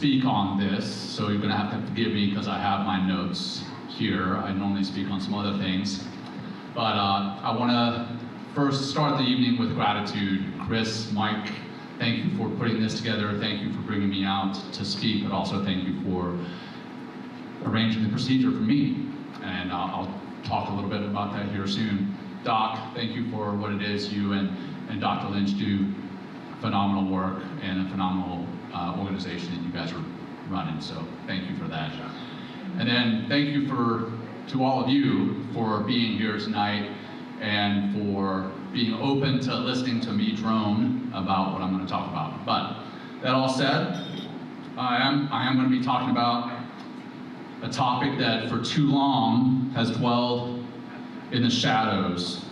speak on this, so you're gonna have to forgive me because I have my notes here. I normally speak on some other things. But I wanna first start the evening with gratitude. Chris, Mike, thank you for putting this together. Thank you for bringing me out to speak, but also thank you for arranging the procedure for me. And I'll talk a little bit about that here soon. Doc, thank you for what it is you and Dr. Lynch do. Phenomenal work and a phenomenal organization that you guys are running, so thank you for that. And then thank you to all of you for being here tonight and for being open to listening to me drone about what I'm going to talk about. But that all said, I am going to be talking about a topic that for too long has dwelled in the shadows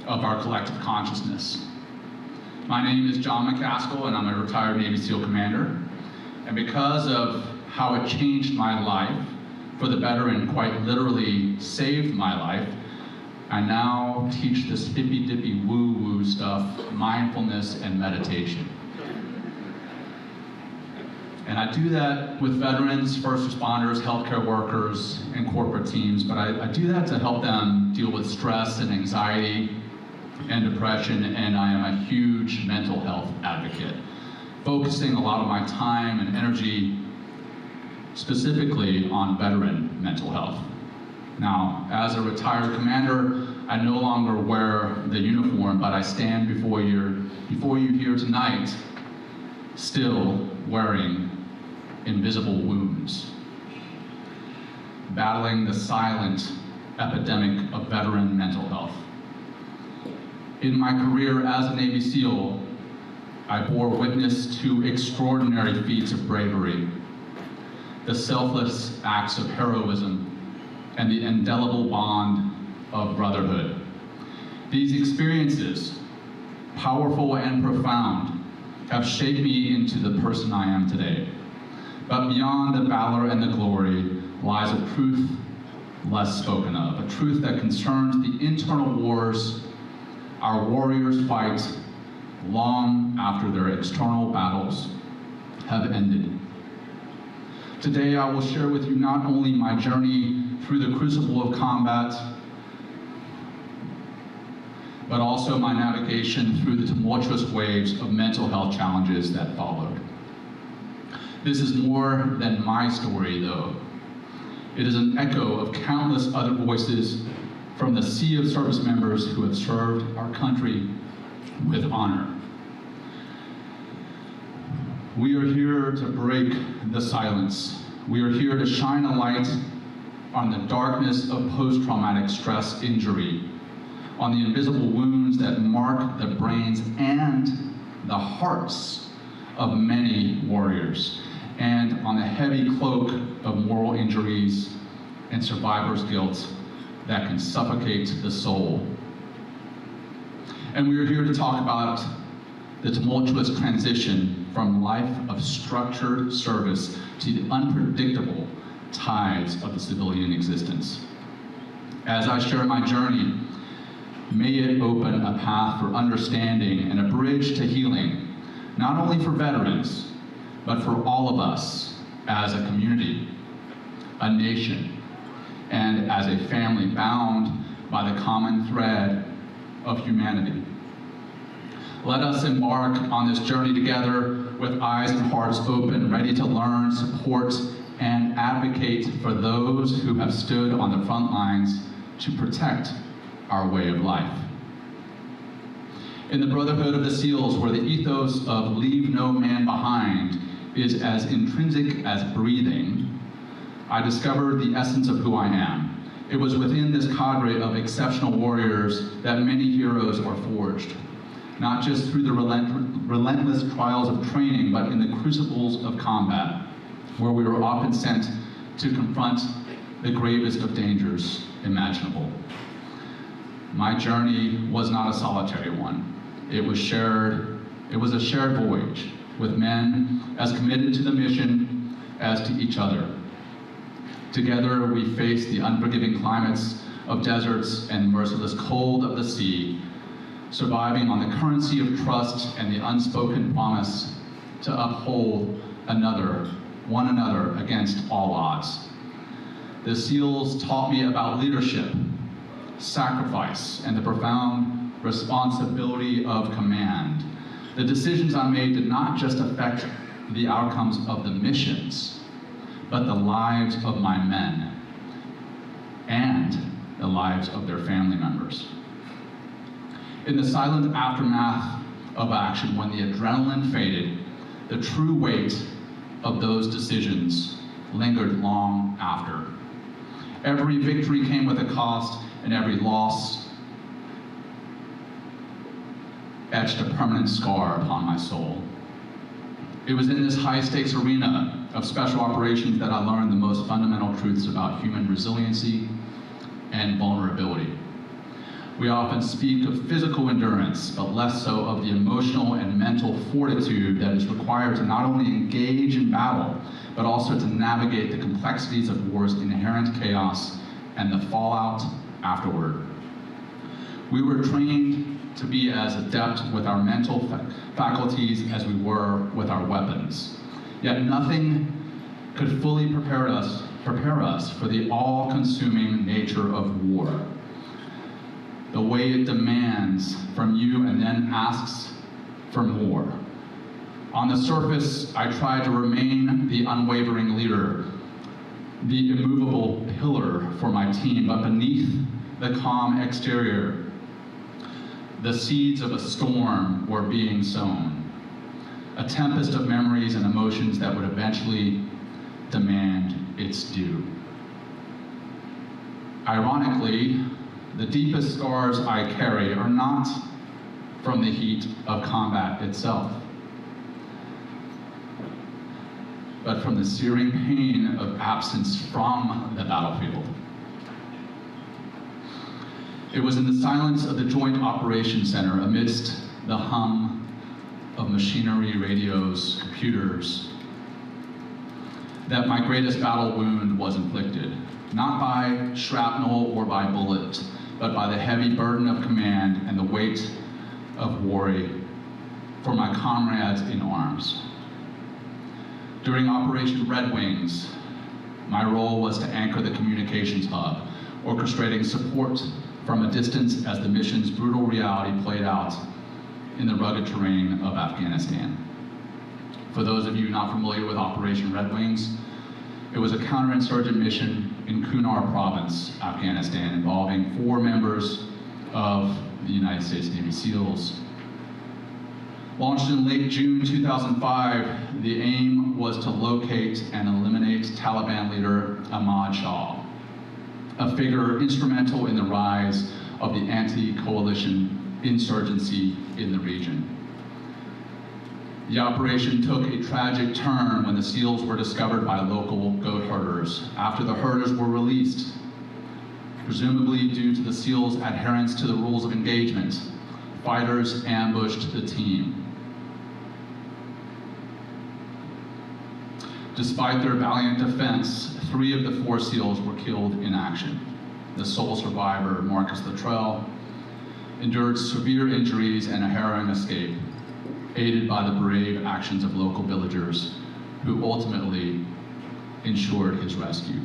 of our collective consciousness. My name is John Macaskill, and I'm a retired Navy SEAL commander. And because of how it changed my life for the better and quite literally saved my life, I now teach this hippy-dippy woo-woo stuff, mindfulness and meditation. And I do that with veterans, first responders, healthcare workers, and corporate teams, but I do that to help them deal with stress and anxiety and depression, and I am a huge mental health advocate, focusing a lot of my time and energy specifically on veteran mental health. Now, as a retired commander, I no longer wear the uniform, but I stand before you here tonight, still wearing invisible wounds, battling the silent epidemic of veteran mental health. In my career as a Navy SEAL, I bore witness to extraordinary feats of bravery, the selfless acts of heroism, and the indelible bond of brotherhood. These experiences, powerful and profound, have shaped me into the person I am today. But beyond the valor and the glory lies a truth less spoken of, a truth that concerns the internal wars our warriors fight long after their external battles have ended. Today I will share with you not only my journey through the crucible of combat, but also my navigation through the tumultuous waves of mental health challenges that followed. This is more than my story, though. It is an echo of countless other voices from the sea of service members who have served our country with honor. We are here to break the silence. We are here to shine a light on the darkness of post-traumatic stress injury, on the invisible wounds that mark the brains and the hearts of many warriors, and on the heavy cloak of moral injuries and survivor's guilt that can suffocate the soul. And we are here to talk about the tumultuous transition from life of structured service to the unpredictable tides of the civilian existence. As I share my journey, may it open a path for understanding and a bridge to healing, not only for veterans, but for all of us as a community, a nation, and as a family bound by the common thread of humanity. Let us embark on this journey together with eyes and hearts open, ready to learn, support, and advocate for those who have stood on the front lines to protect our way of life. In the Brotherhood of the SEALs, where the ethos of leave no man behind is as intrinsic as breathing, I discovered the essence of who I am. It was within this cadre of exceptional warriors that many heroes are forged, not just through the relentless trials of training, but in the crucibles of combat, where we were often sent to confront the gravest of dangers imaginable. My journey was not a solitary one. It was a shared voyage with men as committed to the mission as to each other. Together, we faced the unforgiving climates of deserts and merciless cold of the sea, surviving on the currency of trust and the unspoken promise to uphold one another against all odds. The SEALs taught me about leadership, sacrifice, and the profound responsibility of command. The decisions I made did not just affect the outcomes of the missions, but the lives of my men and the lives of their family members. In the silent aftermath of action, when the adrenaline faded, the true weight of those decisions lingered long after. Every victory came with a cost, and every loss etched a permanent scar upon my soul. It was in this high-stakes arena of special operations that I learned the most fundamental truths about human resiliency and vulnerability. We often speak of physical endurance, but less so of the emotional and mental fortitude that is required to not only engage in battle, but also to navigate the complexities of war's inherent chaos and the fallout afterward. We were trained to be as adept with our mental faculties as we were with our weapons. Yet nothing could fully prepare us for the all-consuming nature of war. The way it demands from you and then asks for more. On the surface, I tried to remain the unwavering leader, the immovable pillar for my team, but beneath the calm exterior, the seeds of a storm were being sown, a tempest of memories and emotions that would eventually demand its due. Ironically, the deepest scars I carry are not from the heat of combat itself, but from the searing pain of absence from the battlefield. It was in the silence of the Joint Operations Center, amidst the hum of machinery, radios, computers, that my greatest battle wound was inflicted, not by shrapnel or by bullet, but by the heavy burden of command and the weight of worry for my comrades in arms. During Operation Red Wings, my role was to anchor the communications hub, orchestrating support from a distance as the mission's brutal reality played out in the rugged terrain of Afghanistan. For those of you not familiar with Operation Red Wings, it was a counterinsurgent mission in Kunar Province, Afghanistan, involving 4 members of the United States Navy SEALs. Launched in late June 2005, the aim was to locate and eliminate Taliban leader Ahmad Shah, a figure instrumental in the rise of the anti-coalition insurgency in the region. The operation took a tragic turn when the SEALs were discovered by local goat herders after the herders were released, presumably due to the SEALs' adherence to the rules of engagement. Fighters ambushed the team. Despite their valiant defense, 3 of the 4 SEALs were killed in action. The sole survivor, Marcus Luttrell, endured severe injuries and a harrowing escape, aided by the brave actions of local villagers who ultimately ensured his rescue.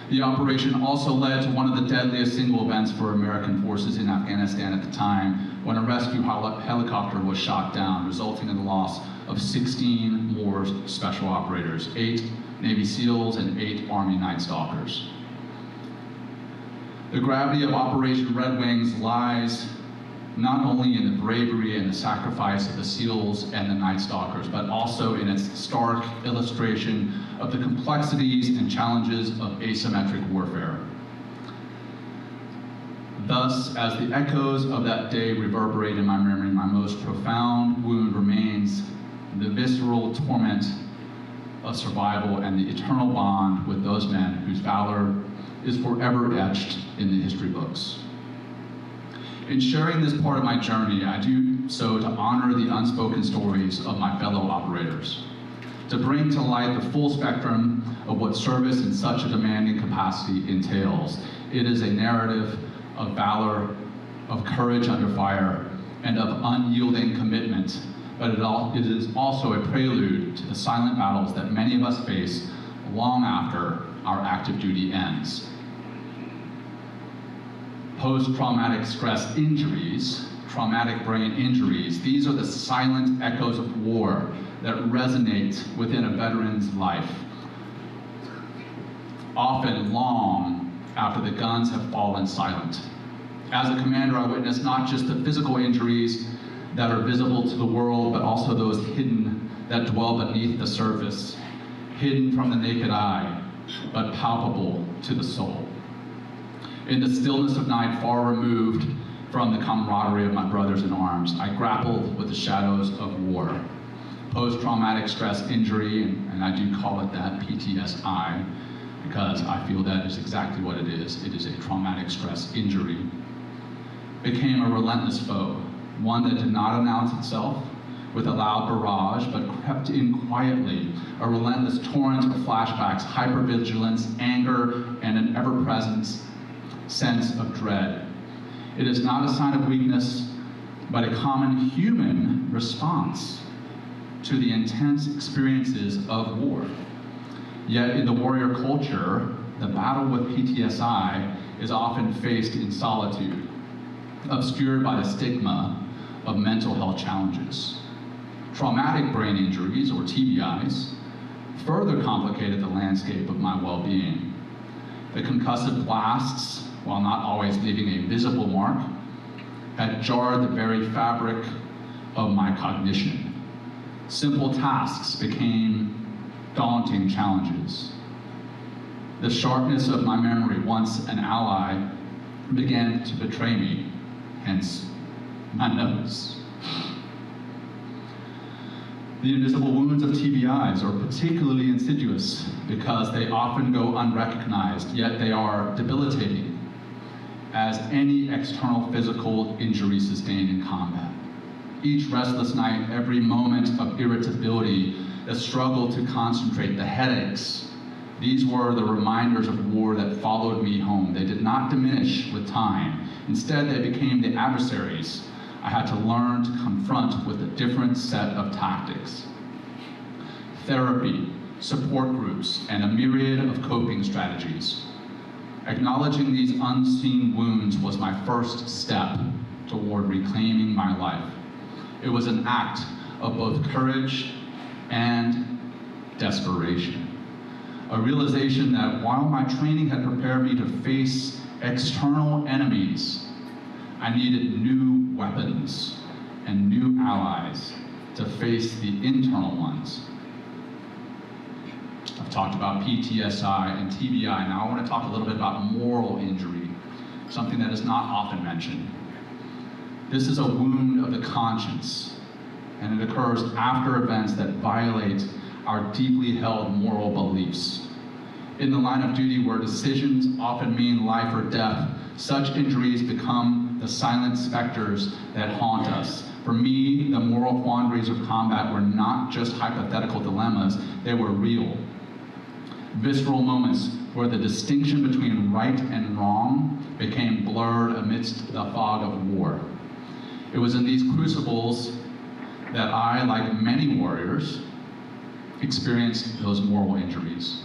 The operation also led to one of the deadliest single events for American forces in Afghanistan at the time, when a rescue helicopter was shot down, resulting in the loss of 16 more special operators, 8 Navy SEALs and 8 Army Night Stalkers. The gravity of Operation Red Wings lies not only in the bravery and the sacrifice of the SEALs and the Night Stalkers, but also in its stark illustration of the complexities and challenges of asymmetric warfare. Thus, as the echoes of that day reverberate in my memory, my most profound wound remains the visceral torment of survival and the eternal bond with those men whose valor is forever etched in the history books. In sharing this part of my journey, I do so to honor the unspoken stories of my fellow operators, to bring to light the full spectrum of what service in such a demanding capacity entails. It is a narrative of valor, of courage under fire, and of unyielding commitment, but it is also a prelude to the silent battles that many of us face long after our active duty ends. Post-traumatic stress injuries, traumatic brain injuries, these are the silent echoes of war that resonate within a veteran's life, often long after the guns have fallen silent. As a commander, I witnessed not just the physical injuries that are visible to the world, but also those hidden that dwell beneath the surface, hidden from the naked eye, but palpable to the soul. In the stillness of night, far removed from the camaraderie of my brothers in arms, I grappled with the shadows of war. Post-traumatic stress injury, and I do call it that, PTSI, because I feel that is exactly what it is. It is a traumatic stress injury. Became a relentless foe, one that did not announce itself with a loud barrage, but crept in quietly, a relentless torrent of flashbacks, hypervigilance, anger, and an ever-present sense of dread. It is not a sign of weakness, but a common human response to the intense experiences of war. Yet in the warrior culture, the battle with PTSI is often faced in solitude, obscured by the stigma of mental health challenges. Traumatic brain injuries, or TBIs, further complicated the landscape of my well-being. The concussive blasts, while not always leaving a visible mark, had jarred the very fabric of my cognition. Simple tasks became daunting challenges. The sharpness of my memory, once an ally, began to betray me, hence my notes. The invisible wounds of TBIs are particularly insidious because they often go unrecognized, yet they are debilitating as any external physical injury sustained in combat. Each restless night, every moment of irritability, the struggle to concentrate, the headaches, these were the reminders of war that followed me home. They did not diminish with time. Instead, they became the adversaries I had to learn to confront with a different set of tactics. Therapy, support groups, and a myriad of coping strategies. Acknowledging these unseen wounds was my first step toward reclaiming my life. It was an act of both courage and desperation. A realization that while my training had prepared me to face external enemies, I needed new weapons and new allies to face the internal ones. I've talked about PTSI and TBI. Now I want to talk a little bit about moral injury, something that is not often mentioned. This is a wound of the conscience, and it occurs after events that violate our deeply held moral beliefs. In the line of duty where decisions often mean life or death, such injuries become the silent specters that haunt us. For me, the moral quandaries of combat were not just hypothetical dilemmas, they were real. Visceral moments where the distinction between right and wrong became blurred amidst the fog of war. It was in these crucibles that I, like many warriors, experienced those moral injuries.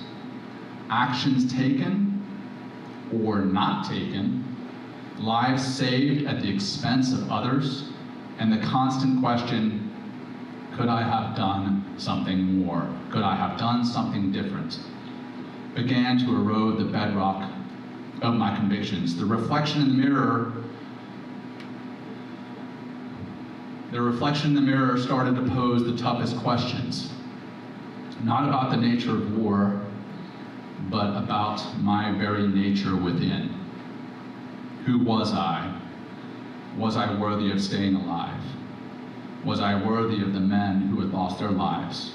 Actions taken or not taken, lives saved at the expense of others, and the constant question, could I have done something more? Could I have done something different? Began to erode the bedrock of my convictions. The reflection in the mirror started to pose the toughest questions, not about the nature of war, but about my very nature within. Who was I? Was I worthy of staying alive? Was I worthy of the men who had lost their lives?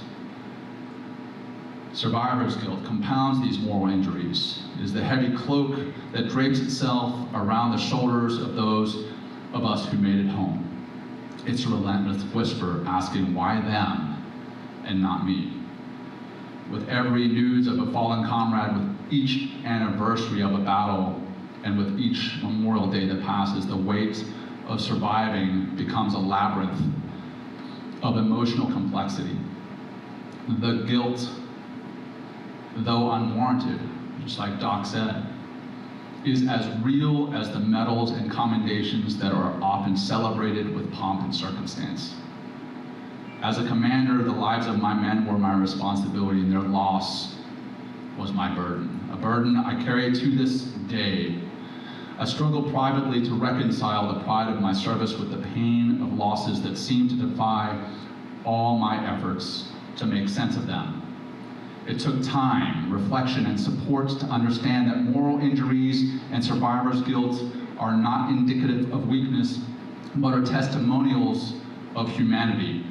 Survivor's guilt compounds these moral injuries. It is the heavy cloak that drapes itself around the shoulders of those of us who made it home. It's a relentless whisper asking, why them and not me? With every news of a fallen comrade, with each anniversary of a battle, and with each Memorial Day that passes, the weight of surviving becomes a labyrinth of emotional complexity. The guilt, though unwarranted, just like Doc said, is as real as the medals and commendations that are often celebrated with pomp and circumstance. As a commander, the lives of my men were my responsibility, and their loss was my burden. A burden I carry to this day. I struggle privately to reconcile the pride of my service with the pain of losses that seem to defy all my efforts to make sense of them. It took time, reflection, and support to understand that moral injuries and survivor's guilt are not indicative of weakness, but are testimonials of humanity.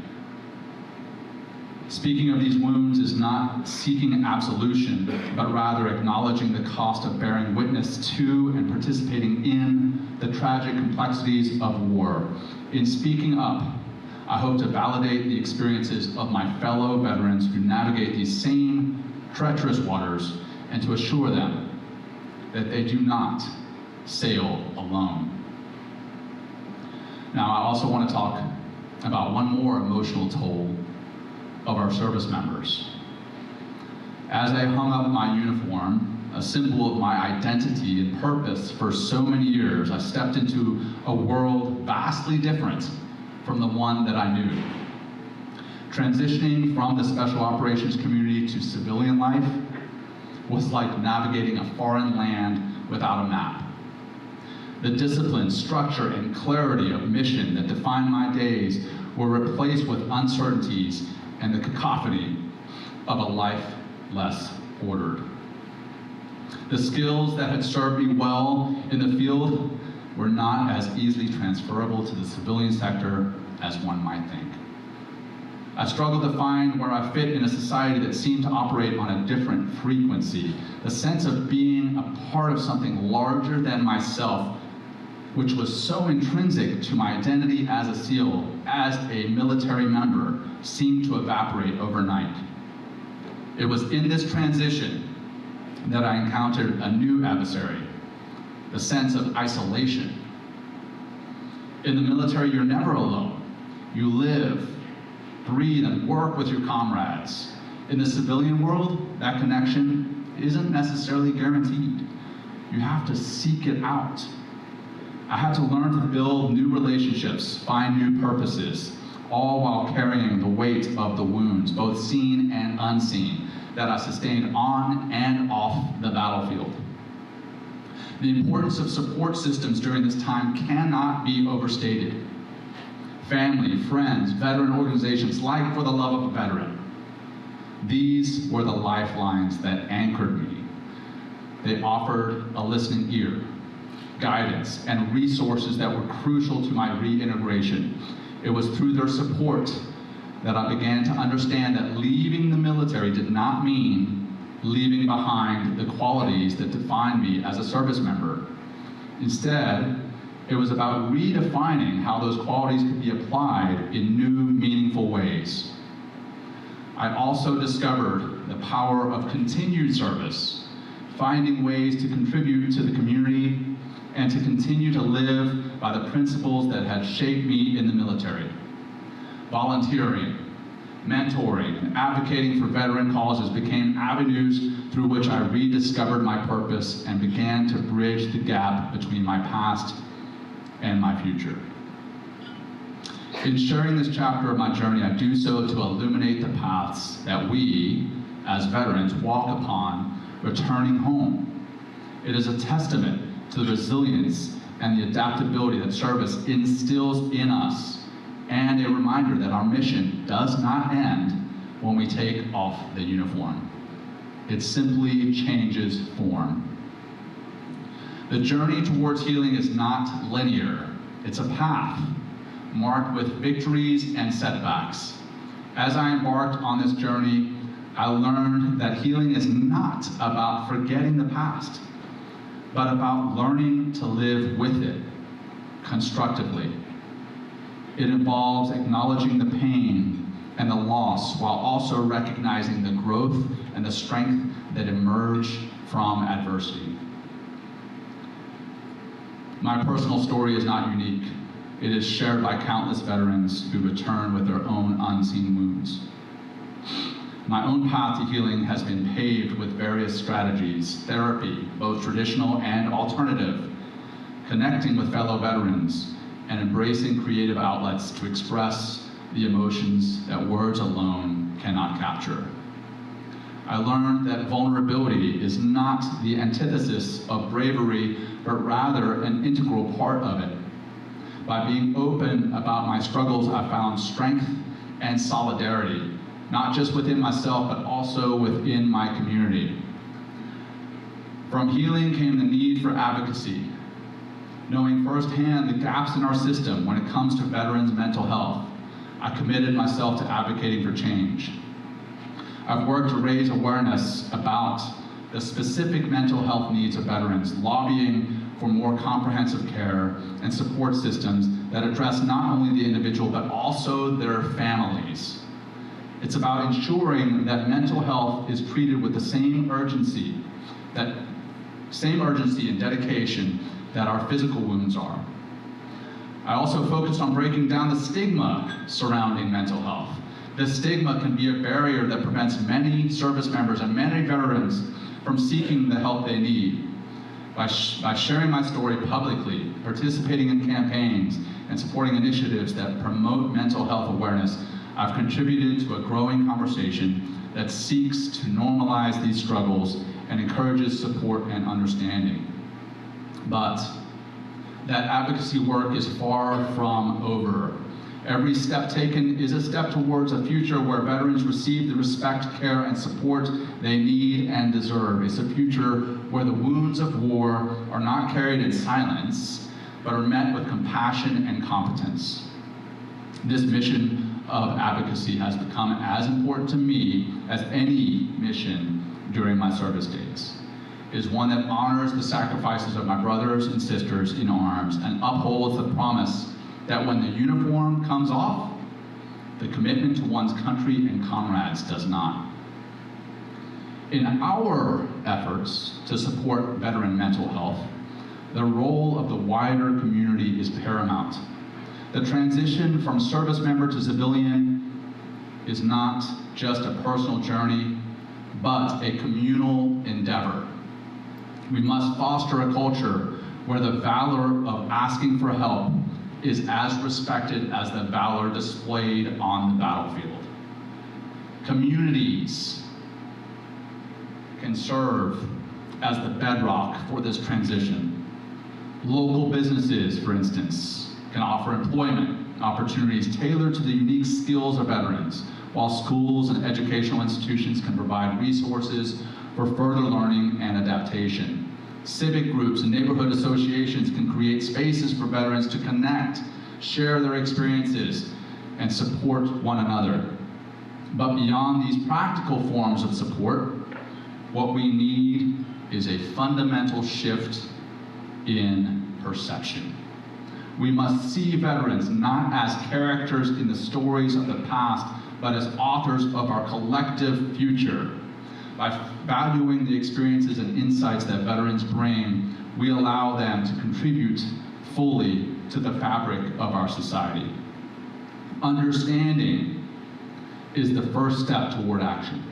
Speaking of these wounds is not seeking absolution, but rather acknowledging the cost of bearing witness to and participating in the tragic complexities of war. In speaking up, I hope to validate the experiences of my fellow veterans who navigate these same treacherous waters, and to assure them that they do not sail alone. Now, I also want to talk about one more emotional toll of our service members. As I hung up my uniform, a symbol of my identity and purpose for so many years, I stepped into a world vastly different from the one that I knew. Transitioning from the special operations community to civilian life was like navigating a foreign land without a map. The discipline, structure, and clarity of mission that defined my days were replaced with uncertainties and the cacophony of a life less ordered. The skills that had served me well in the field were not as easily transferable to the civilian sector as one might think. I struggled to find where I fit in a society that seemed to operate on a different frequency. The sense of being a part of something larger than myself, which was so intrinsic to my identity as a SEAL, as a military member, seemed to evaporate overnight. It was in this transition that I encountered a new adversary, the sense of isolation. In the military, you're never alone. You live, breathe, and work with your comrades. In the civilian world, that connection isn't necessarily guaranteed. You have to seek it out. I had to learn to build new relationships, find new purposes, all while carrying the weight of the wounds, both seen and unseen, that I sustained on and off the battlefield. The importance of support systems during this time cannot be overstated. Family, friends, veteran organizations like For the Love of a Veteran. These were the lifelines that anchored me. They offered a listening ear, guidance, and resources that were crucial to my reintegration. It was through their support that I began to understand that leaving the military did not mean leaving behind the qualities that defined me as a service member. Instead, it was about redefining how those qualities could be applied in new, meaningful ways. I also discovered the power of continued service, finding ways to contribute to the community and to continue to live by the principles that had shaped me in the military. Volunteering, mentoring, and advocating for veteran causes became avenues through which I rediscovered my purpose and began to bridge the gap between my past and my future. In sharing this chapter of my journey, I do so to illuminate the paths that we, as veterans, walk upon returning home. It is a testament to the resilience and the adaptability that service instills in us, and a reminder that our mission does not end when we take off the uniform. It simply changes form. The journey towards healing is not linear. It's a path marked with victories and setbacks. As I embarked on this journey, I learned that healing is not about forgetting the past, but about learning to live with it constructively. It involves acknowledging the pain and the loss while also recognizing the growth and the strength that emerge from adversity. My personal story is not unique. It is shared by countless veterans who return with their own unseen wounds. My own path to healing has been paved with various strategies, therapy, both traditional and alternative, connecting with fellow veterans, and embracing creative outlets to express the emotions that words alone cannot capture. I learned that vulnerability is not the antithesis of bravery, but rather an integral part of it. By being open about my struggles, I found strength and solidarity, not just within myself, but also within my community. From healing came the need for advocacy, knowing firsthand the gaps in our system when it comes to veterans' mental health. I committed myself to advocating for change. I've worked to raise awareness about the specific mental health needs of veterans, lobbying for more comprehensive care and support systems that address not only the individual, but also their families. It's about ensuring that mental health is treated with the same urgency and dedication that our physical wounds are. I also focused on breaking down the stigma surrounding mental health. The stigma can be a barrier that prevents many service members and many veterans from seeking the help they need. By sharing my story publicly, participating in campaigns, and supporting initiatives that promote mental health awareness, I've contributed to a growing conversation that seeks to normalize these struggles and encourages support and understanding. But that advocacy work is far from over. Every step taken is a step towards a future where veterans receive the respect, care, and support they need and deserve. It's a future where the wounds of war are not carried in silence, but are met with compassion and competence. This mission of advocacy has become as important to me as any mission during my service days. It is one that honors the sacrifices of my brothers and sisters in arms and upholds the promise that when the uniform comes off, the commitment to one's country and comrades does not. In our efforts to support veteran mental health, the role of the wider community is paramount. The transition from service member to civilian is not just a personal journey, but a communal endeavor. We must foster a culture where the valor of asking for help is as respected as the valor displayed on the battlefield. Communities can serve as the bedrock for this transition. Local businesses, for instance, can offer employment opportunities tailored to the unique skills of veterans, while schools and educational institutions can provide resources for further learning and adaptation. Civic groups and neighborhood associations can create spaces for veterans to connect, share their experiences, and support one another. But beyond these practical forms of support, what we need is a fundamental shift in perception. We must see veterans not as characters in the stories of the past, but as authors of our collective future. By valuing the experiences and insights that veterans bring, we allow them to contribute fully to the fabric of our society. Understanding is the first step toward action.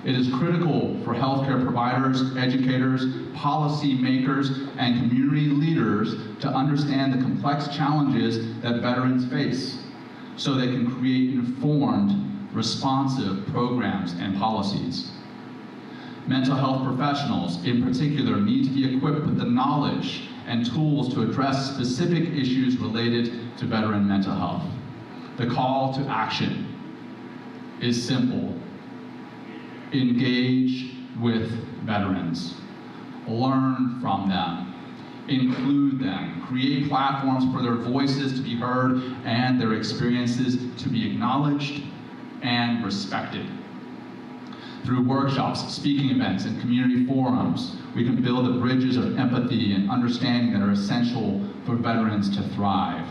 It is critical for healthcare providers, educators, policy makers, and community leaders to understand the complex challenges that veterans face so they can create informed, responsive programs and policies. Mental health professionals, in particular, need to be equipped with the knowledge and tools to address specific issues related to veteran mental health. The call to action is simple. Engage with veterans. Learn from them. Include them. Create platforms for their voices to be heard and their experiences to be acknowledged and respected. Through workshops, speaking events, and community forums, we can build the bridges of empathy and understanding that are essential for veterans to thrive.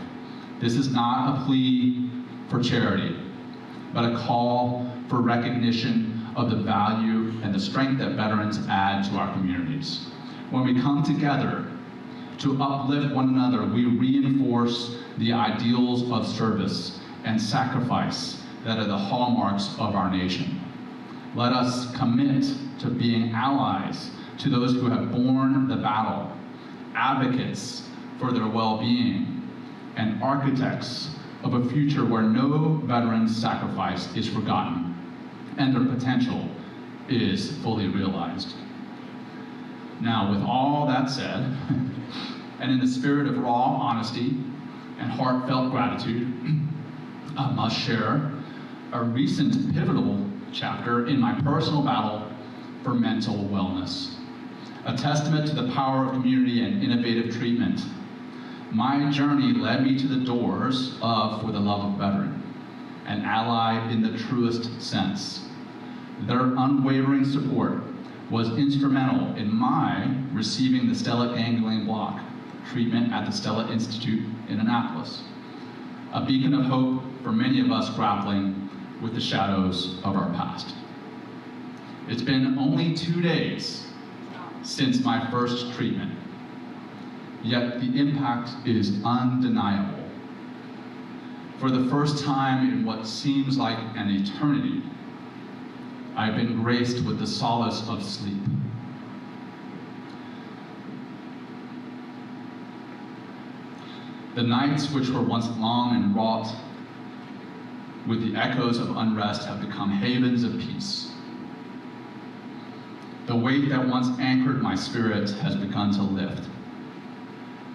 This is not a plea for charity, but a call for recognition of the value and the strength that veterans add to our communities. When we come together To uplift one another, we reinforce the ideals of service and sacrifice that are the hallmarks of our nation. Let us commit to being allies to those who have borne the battle, advocates for their well-being, and architects of a future where no veteran's sacrifice is forgotten and their potential is fully realized. Now, with all that said, and in the spirit of raw honesty and heartfelt gratitude, I must share a recent pivotal chapter in my personal battle for mental wellness, a testament to the power of community and innovative treatment. My journey led me to the doors of For the Love of Veteran, an ally in the truest sense. Their unwavering support was instrumental in my receiving the stellate ganglion block treatment at the Stellate Institute in Annapolis, a beacon of hope for many of us grappling with the shadows of our past. It's been only 2 days since my first treatment, yet the impact is undeniable. For the first time in what seems like an eternity, I've been graced with the solace of sleep. The nights, which were once long and wrought with the echoes of unrest, have become havens of peace. The weight that once anchored my spirit has begun to lift,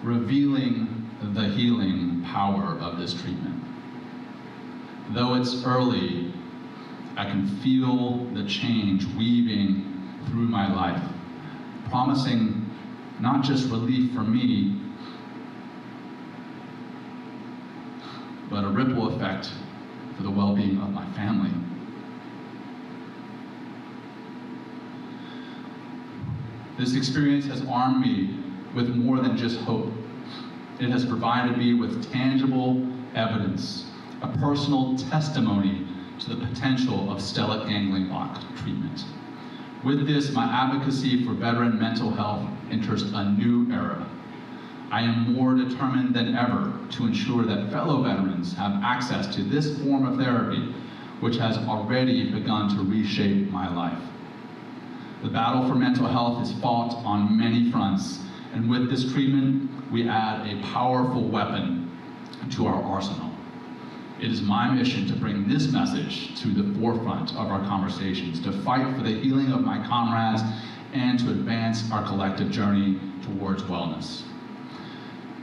revealing the healing power of this treatment. Though it's early, I can feel the change weaving through my life, promising not just relief for me, but a ripple effect for the well-being of my family. This experience has armed me with more than just hope. It has provided me with tangible evidence, a personal testimony to the potential of stellate ganglion block treatment. With this, my advocacy for veteran mental health enters a new era. I am more determined than ever to ensure that fellow veterans have access to this form of therapy, which has already begun to reshape my life. The battle for mental health is fought on many fronts, and with this treatment, we add a powerful weapon to our arsenal. It is my mission to bring this message to the forefront of our conversations, to fight for the healing of my comrades, and to advance our collective journey towards wellness.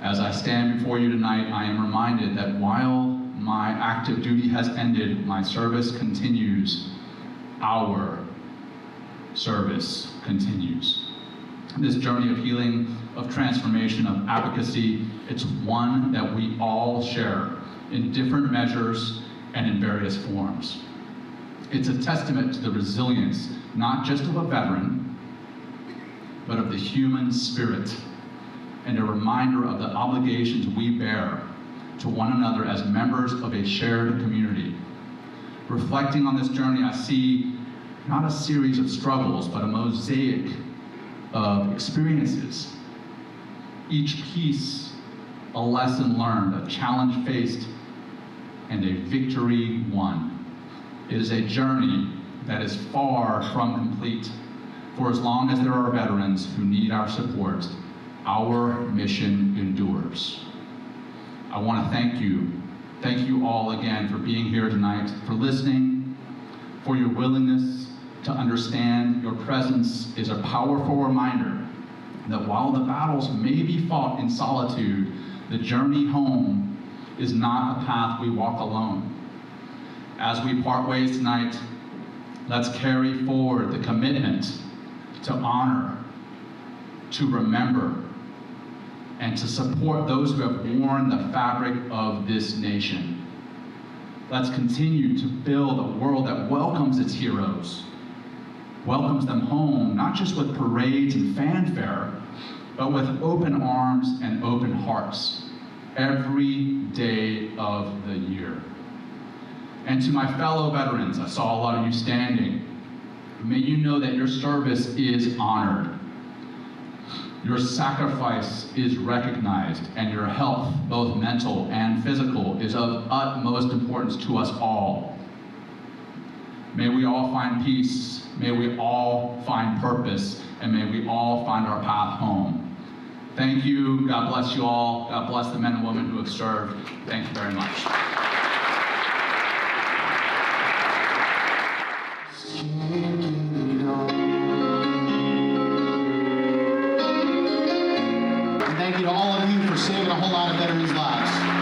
As I stand before you tonight, I am reminded that while my active duty has ended, my service continues. Our service continues. This journey of healing, of transformation, of advocacy, it's one that we all share in different measures and in various forms. It's a testament to the resilience, not just of a veteran, but of the human spirit, and a reminder of the obligations we bear to one another as members of a shared community. Reflecting on this journey, I see not a series of struggles, but a mosaic of experiences. Each piece, a lesson learned, a challenge faced, and a victory won. It is a journey that is far from complete. For as long as there are veterans who need our support, our mission endures. I want to thank you. Thank you all again for being here tonight, for listening, for your willingness to understand. Your presence is a powerful reminder that while the battles may be fought in solitude, the journey home is not a path we walk alone. As we part ways tonight, let's carry forward the commitment to honor, to remember, and to support those who have worn the fabric of this nation. Let's continue to build a world that welcomes its heroes, welcomes them home, not just with parades and fanfare, but with open arms and open hearts every day of the year. And to my fellow veterans, I saw a lot of you standing, may you know that your service is honored. Your sacrifice is recognized, and your health, both mental and physical, is of utmost importance to us all. May we all find peace, may we all find purpose, and may we all find our path home. Thank you. God bless you all. God bless the men and women who have served. Thank you very much. And thank you to all of you for saving a whole lot of veterans' lives.